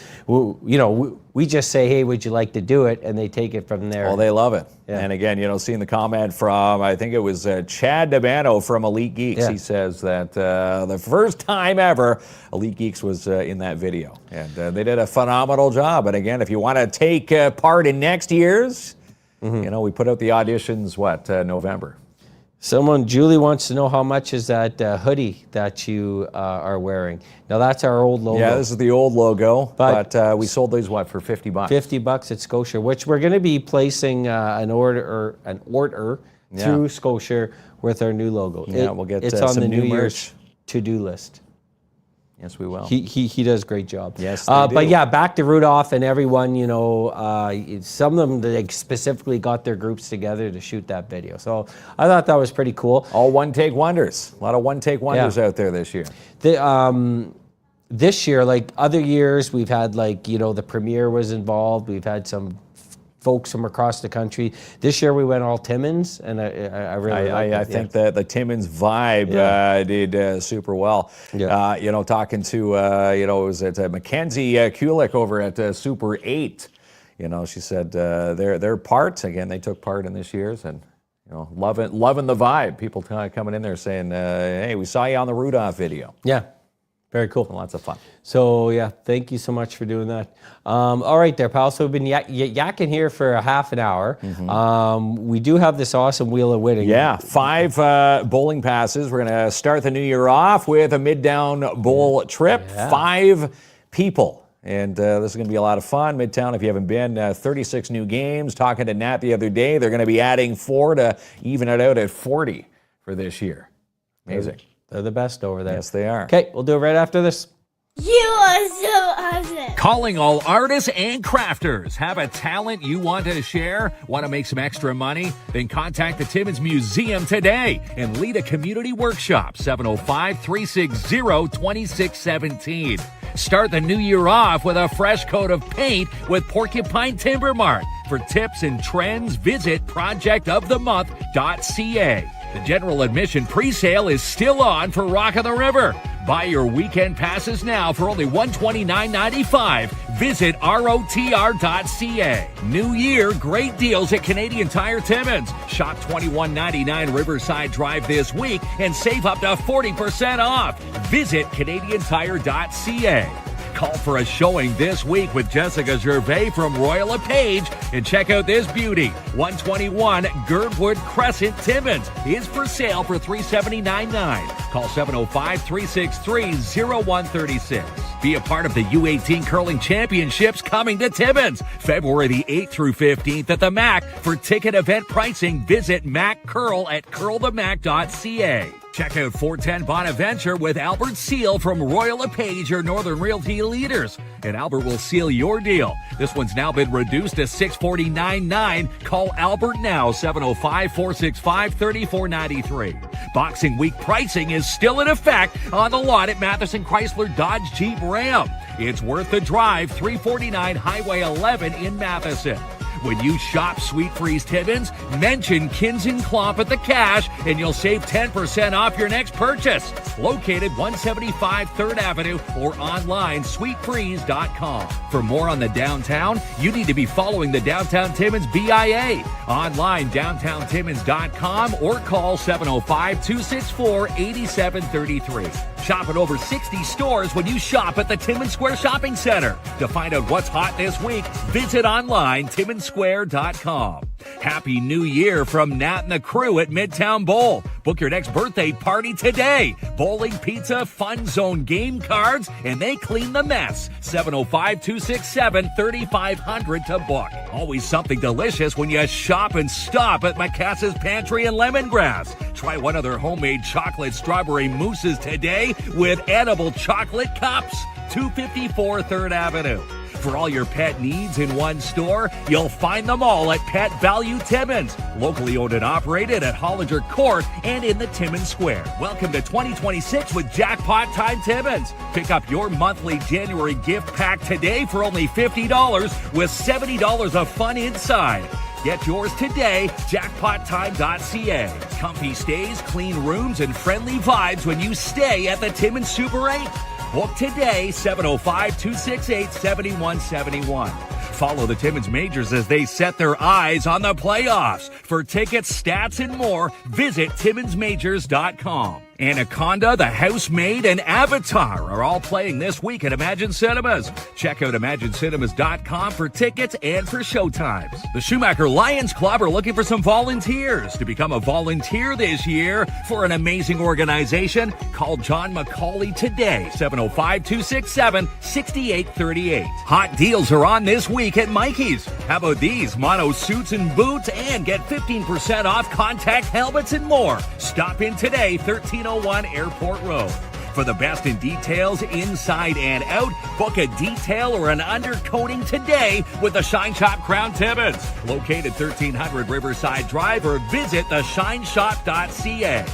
we just say, hey, would you like to do it? And they take it from there. Well, they love it. Yeah. And again, seeing the comment from, I think it was Chad Dabano from Elite Geeks. Yeah. He says that the first time ever Elite Geeks was in that video. And they did a phenomenal job. And again, if you want to take part in next year's, we put out the auditions, November. Julie wants to know how much is that hoodie that you are wearing. Now that's our old logo. Yeah, this is the old logo, But- but we sold these, for $50? $50 at Scotia, which we're going to be placing an order through Scotia with our new logo. Yeah, we'll get it's on some the new New Year's merch. to-do list. Yes, we will. He does a great job. Yes, they But do. yeah, back to Rudolph and everyone. Some of them they specifically got their groups together to shoot that video. So I thought that was pretty cool. All one-take wonders. A lot of one-take wonders out there this year. This year, like other years, we've had the premiere was involved. We've had some folks from across the country. This year we went all Timmins, and I really liked it. I think that the Timmins vibe did super well. Yeah. Talking to it was at Mackenzie Kulik over at Super 8. She said their part again. They took part in this year's and loving the vibe. People coming in there saying, "Hey, we saw you on the Rudolph video." Yeah, very cool. Lots of fun. So yeah, thank you so much for doing that. All right there, pal. So we've been yakking here for a half an hour. We do have this awesome Wheel of Winning. Yeah, 5 bowling passes. We're going to start the new year off with a Midtown bowl trip. Yeah. 5 people. And this is going to be a lot of fun. Midtown, if you haven't been, 36 new games. Talking to Nat the other day, they're going to be adding 4 to even it out at 40 for this year. Amazing. They're the best over there. Yes, they are. Okay, we'll do it right after this. You are so awesome. Calling all artists and crafters. Have a talent you want to share? Want to make some extra money? Then contact the Timmins Museum today and lead a community workshop. 705-360-2617. Start the new year off with a fresh coat of paint with Porcupine Timber Mart. For tips and trends, visit projectofthemonth.ca. The general admission pre-sale is still on for Rock of the River. Buy your weekend passes now for only $129.95. Visit ROTR.ca. New Year, great deals at Canadian Tire Timmins. Shop $21.99 Riverside Drive this week and save up to 40% off. Visit CanadianTire.ca. Call for a showing this week with Jessica Gervais from Royal LePage and check out this beauty. 121 Girdwood Crescent, Timmins is for sale for $379.9. Call 705-363-0136. Be a part of the U18 Curling Championships coming to Timmins, February the 8th through 15th at the MAC. For ticket event pricing, visit MacCurl at curlthemac.ca. Check out 410 Bonaventure with Albert Seal from Royal LePage, your Northern Realty leaders. And Albert will seal your deal. This one's now been reduced to $649.9. Call Albert now, 705-465-3493. Boxing Week pricing is still in effect on the lot at Matheson Chrysler Dodge Jeep Ram. It's worth the drive, 349 Highway 11 in Matheson. When you shop Sweet Freeze Timmins, mention KINZ and KLOMP at the cash and you'll save 10% off your next purchase. Located 175 3rd Avenue or online sweetfreeze.com. For more on the downtown, you need to be following the Downtown Timmins BIA. Online downtowntimmins.com or call 705-264-8733. Shop at over 60 stores when you shop at the Timmins Square Shopping Center. To find out what's hot this week, visit online timminsquare.com. Happy New Year from Nat and the crew at Midtown Bowl. Book your next birthday party today. Bowling, pizza, fun zone game cards, and they clean the mess. 705-267-3500 to book. Always something delicious when you shop and stop at Macassar's Pantry and Lemongrass. Try one of their homemade chocolate strawberry mousses today with edible chocolate cups. 254 3rd Avenue. For all your pet needs in one store, you'll find them all at Pet Value Timmins. Locally owned and operated at Hollinger Court and in the Timmins Square. Welcome to 2026 with Jackpot Time Timmins. Pick up your monthly January gift pack today for only $50 with $70 of fun inside. Get yours today, jackpottime.ca. Comfy stays, clean rooms, and friendly vibes when you stay at the Timmins Super 8. Book today, 705-268-7171. Follow the Timmins Majors as they set their eyes on the playoffs. For tickets, stats, and more, visit TimminsMajors.com. Anaconda, The Housemaid, and Avatar are all playing this week at Imagine Cinemas. Check out ImagineCinemas.com for tickets and for showtimes. The Schumacher Lions Club are looking for some volunteers. To become a volunteer this year for an amazing organization, call John McCauley today, 705-267-6838. Hot deals are on this week at Mikey's. How about these? Mono suits and boots and get 15% off contact helmets and more. Stop in today, 1301 Airport Road. For the best in details inside and out, book a detail or an undercoating today with the Shine Shop Crown Timmins. Located 1300 Riverside Drive or visit theshineshop.ca.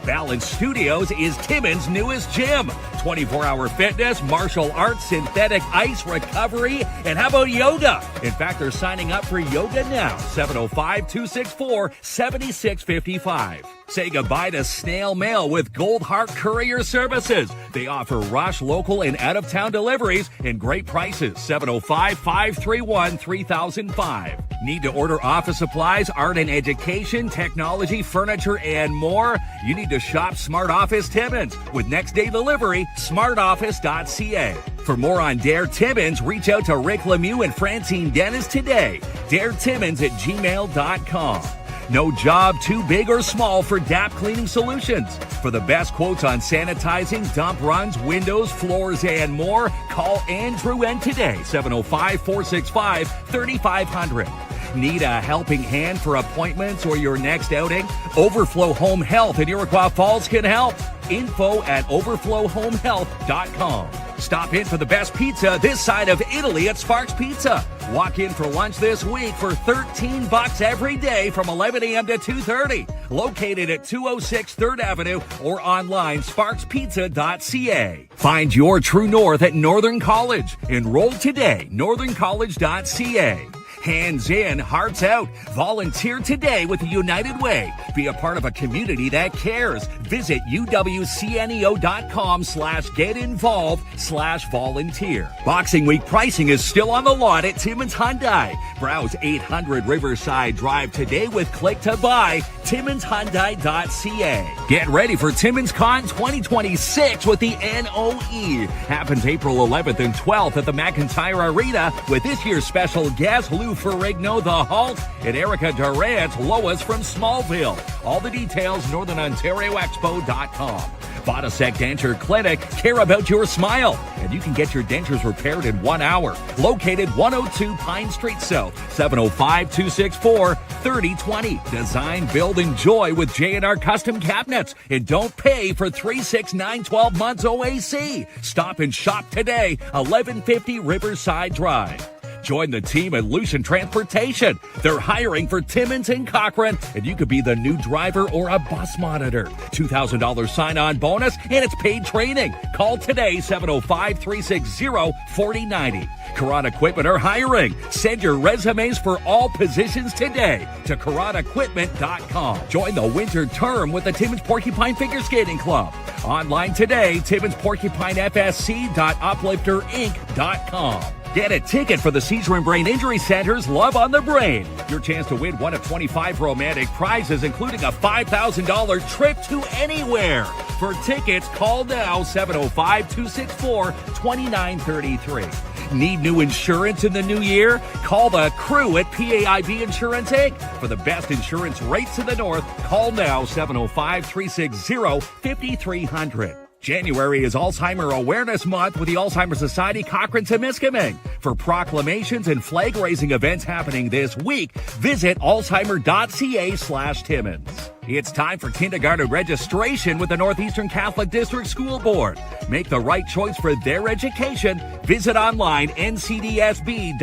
Balance Studios is Timmins' newest gym. 24-hour fitness, martial arts, synthetic ice recovery, and how about yoga? In fact, they're signing up for yoga now. 705-264-7655. Say goodbye to snail mail with Gold Heart Courier Services. They offer rush, local, and out-of-town deliveries and great prices. 705-531-3005. Need to order office supplies, art and education, technology, furniture, and more? You need to shop Smart Office Timmins. With next-day delivery, smartoffice.ca. For more on Dare Timmins, reach out to Rick Lemieux and Francine Dennis today. DareTimmins@gmail.com. No job too big or small for DAP Cleaning Solutions. For the best quotes on sanitizing, dump runs, windows, floors, and more, call Andrew N today, 705-465-3500. Need a helping hand for appointments or your next outing? Overflow Home Health in Iroquois Falls can help. info@overflowhomehealth.com. Stop in for the best pizza this side of Italy at Sparks Pizza. Walk in for lunch this week for $13 every day from 11 a.m. to 2:30. Located at 206 3rd Avenue or online sparkspizza.ca. Find your true north at Northern College. Enroll today, northerncollege.ca. Hands in, hearts out. Volunteer today with the United Way. Be a part of a community that cares. Visit uwcneo.com/get-involved/volunteer. Boxing Week pricing is still on the lot at Timmins Hyundai. Browse 800 Riverside Drive today with click to buy. TimminsHyundai.ca. Get ready for Timmins Con 2026 with the NOE. Happens April 11th and 12th at the McIntyre Arena with this year's special guest Lou Ferrigno, The Halt, and Erica Durant, Lois from Smallville. All the details, NorthernOntarioExpo.com. Vodasec Denture Clinic, care about your smile. And you can get your dentures repaired in 1 hour. Located 102 Pine Street South, 705-264-3020. Design, build, enjoy with J&R Custom Cabinets. And don't pay for 3, 6, 9, 12 months OAC. Stop and shop today, 1150 Riverside Drive. Join the team at Lucent Transportation. They're hiring for Timmins and Cochrane, and you could be the new driver or a bus monitor. $2,000 sign-on bonus, and it's paid training. Call today, 705-360-4090. Karan Equipment are hiring. Send your resumes for all positions today to KaranEquipment.com. Join the winter term with the Timmins Porcupine Figure Skating Club. Online today, TimminsPorcupineFSC.uplifterinc.com. Get a ticket for the Seizure and Brain Injury Center's Love on the Brain. Your chance to win one of 25 romantic prizes, including a $5,000 trip to anywhere. For tickets, call now, 705-264-2933. Need new insurance in the new year? Call the crew at PAIB Insurance Inc. For the best insurance rates in the North, call now, 705-360-5300. January is Alzheimer Awareness Month with the Alzheimer's Society Cochrane-Temiskaming. For proclamations and flag-raising events happening this week, visit alzheimer.ca/Timmins. It's time for kindergarten registration with the Northeastern Catholic District School Board. Make the right choice for their education. Visit online ncdsb.on.ca.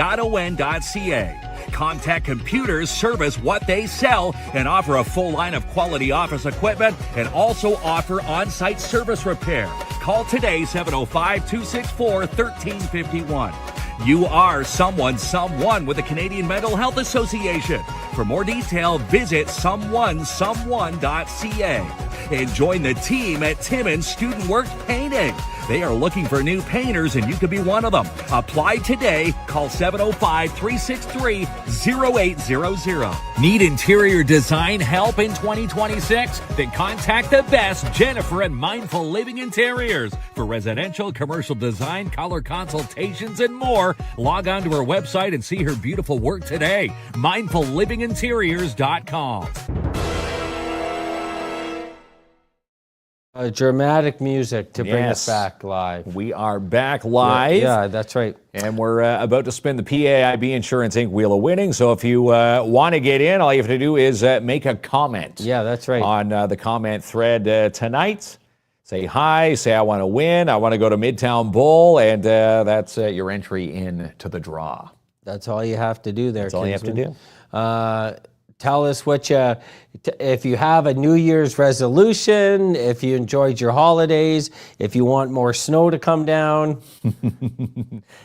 Contact Computers service what they sell and offer a full line of quality office equipment and also offer on-site service repair. Call today, 705-264-1351. You are someone with the Canadian Mental Health Association. For more detail, visit someonesomeone.ca and join the team at Timmins Student Works Painting. They are looking for new painters, and you could be one of them. Apply today. Call 705-363-0800. Need interior design help in 2026? Then contact the best, Jennifer at Mindful Living Interiors. For residential, commercial design, color consultations, and more, log on to her website and see her beautiful work today. MindfulLivingInteriors.com. Dramatic music to bring us back live. We are back live. Yeah, that's right. And we're about to spin the PAIB Insurance Inc. Wheel of Winning. So if you want to get in, all you have to do is make a comment. Yeah, that's right. On the comment thread tonight. Say hi, say I want to win, I want to go to Midtown Bowl, and that's your entry into the draw. That's all you have to do there, That's all you have to do. Tell us what if you have a New Year's resolution, if you enjoyed your holidays, if you want more snow to come down.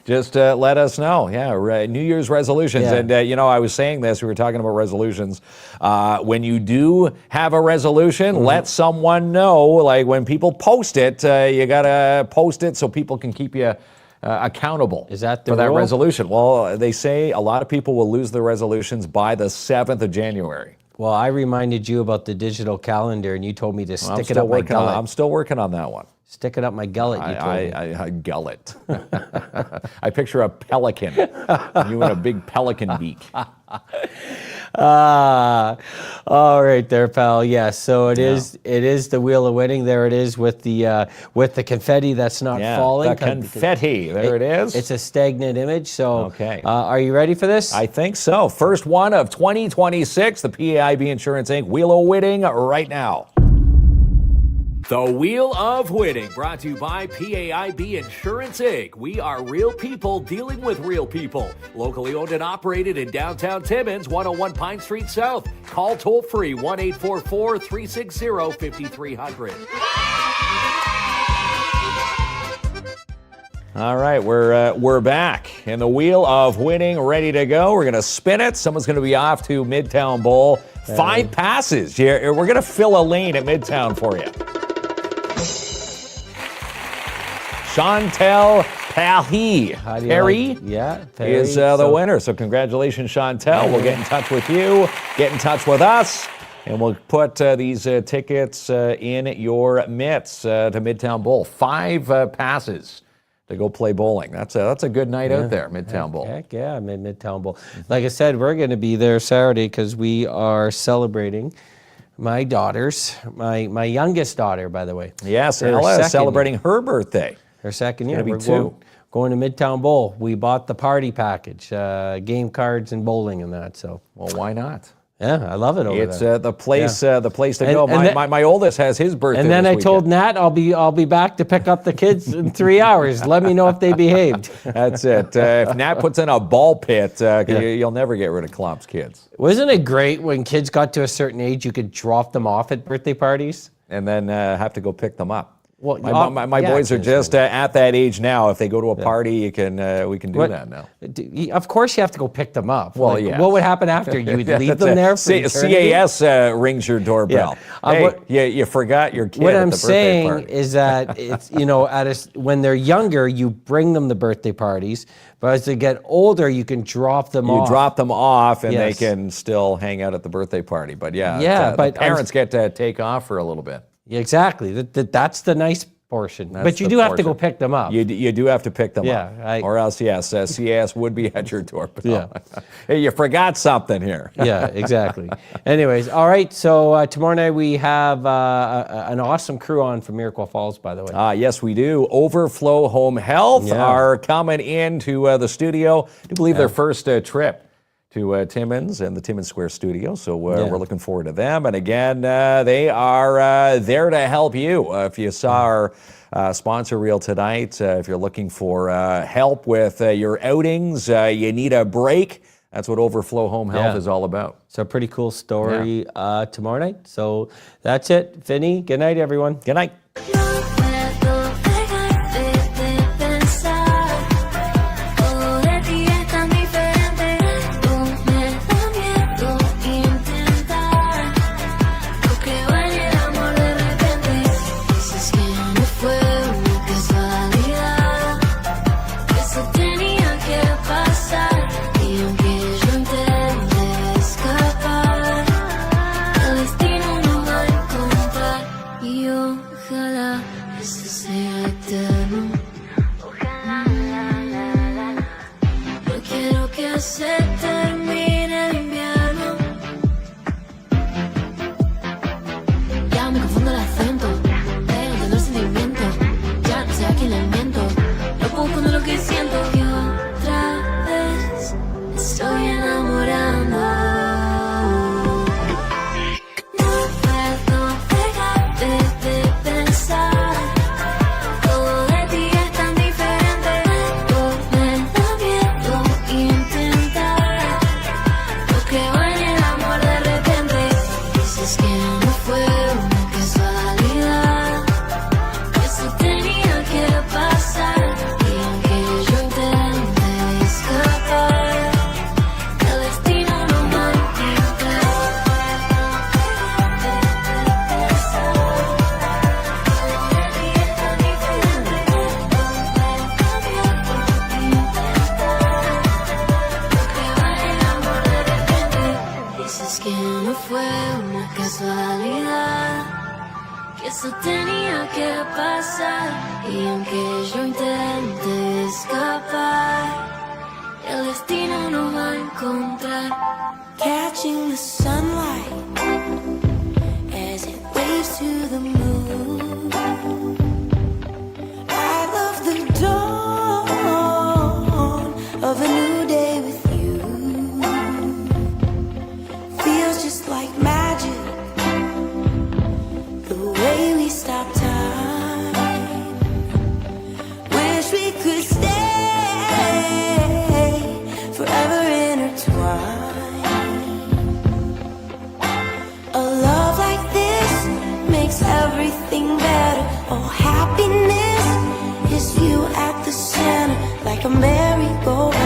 Just let us know. Yeah, New Year's resolutions. Yeah. And, I was saying this, we were talking about resolutions. When you do have a resolution, let someone know. Like when people post it, you got to post it so people can keep you accountable. Is that the for that rule? resolution? Well, they say a lot of people will lose their resolutions by the 7th of January. Well, I reminded you about the digital calendar, and you told me to stick it up my gullet. I'm still working on that one. Stick it up my gullet, you told me. I gullet. I picture a pelican. You and a big pelican beak. All right there, pal. Yes, so it is the Wheel of Winning. There it is with the confetti that's not falling. The confetti. There it is. It's a stagnant image. So, okay. Are you ready for this? I think so. First one of 2026, the PAIB Insurance Inc. Wheel of Winning right now. The Wheel of Winning, brought to you by PAIB Insurance Inc. We are real people dealing with real people. Locally owned and operated in downtown Timmins, 101 Pine Street South. Call toll free 1-844-360-5300. All right, we're back, and the wheel of winning ready to go. We're going to spin it. Someone's going to be off to Midtown Bowl. 5 passes. Yeah, we're going to fill a lane at Midtown for you. Chantel Perry Yeah, is the winner. So congratulations, Chantel. We'll get in touch with you, get in touch with us, and we'll put these tickets in your mitts to Midtown Bowl. 5 passes to go play bowling. That's a good night out there, Midtown Bowl. Heck yeah, Midtown Bowl. Like I said, we're going to be there Saturday because we are celebrating my daughter's, my youngest daughter, by the way. Yes, Her Ella is second celebrating her birthday. Her second year. Gonna be We're 2. going to Midtown Bowl. We bought the party package, game cards and bowling and that. So, Well, why not? yeah, I love it over It's there. the place to And- go. and My oldest has his birthday And then this I told weekend. Nat I'll be back to pick up the kids in 3 hours. Let me know if they behaved. That's it. If Nat puts in a ball pit, you'll never get rid of Klomp's kids. Wasn't it great when kids got to a certain age you could drop them off at birthday parties? And then have to go pick them up. Well, my yeah, boys are it's just at that age now. If they go to a party, we can do that now. Of course you have to go pick them up. Well, Like, yes. What would happen after? You would leave That's them it. there for eternity? CAS rings your doorbell. Yeah. Hey, you forgot your kid What at I'm the birthday saying party. is that it's when they're younger, you bring them to birthday parties, but as they get older, you can drop them off. You drop them off, and Yes. they can still hang out at the birthday party. But Yeah, the but parents get to take off for a little bit. Exactly. That's the nice portion. But you the do have to go portion. pick them up. You do have to pick them Yeah, up. Or else, yes, CAS would be at your doorbell. Yeah. Hey, you forgot something here. Yeah, exactly. Anyways, all right. So tomorrow night we have an awesome crew on from Iroquois Falls, by the way. Yes, we do. Overflow Home Health Yeah. are coming into the studio. I do believe their first trip to Timmins and the Timmins Square studio. So we're looking forward to them. And again, they are there to help you. If you saw our sponsor reel tonight, if you're looking for help with your outings, you need a break, that's what Overflow Home Health is all about. So pretty cool story tomorrow night. So that's it. Vinny, good night, everyone. Good night. No puedo dejar de pensar. Todo de ti es tan diferente. Tú me da miedo intentar. Lo que vale el amor de repente. Dices que no fue una casualidad. Que eso tenía que pasar. Y aunque yo intente escapar, el destino nos va a encontrar. Y ojalá esto sea eterno. Ojalá, no quiero que se termine el invierno. Ya me confundo el acento, de no tener sentimiento. Ya no sé a quién le miento, lo puedo esconder lo que siento. Y otra vez estoy enamorando. No puedo dejar de pensar. Todo de ti es tan diferente. Tú me da miedo intentar. Lo que vale el amor de repente. Dices que no fue una casualidad. Que eso tenía que pasar. Y aunque yo intente escapar, el destino no va a encontrar. Dices que no fue una casualidad, que eso tenía que pasar. Y aunque yo intente escapar, el destino no va a encontrar. Catching the sunlight as it waves to the moon. I love the dawn of a new day with you. Feels just like magic, the way we stop time. Wish we could stay forever intertwined. A love like this makes everything better. Oh, happiness is you at the center. a merry-go-round.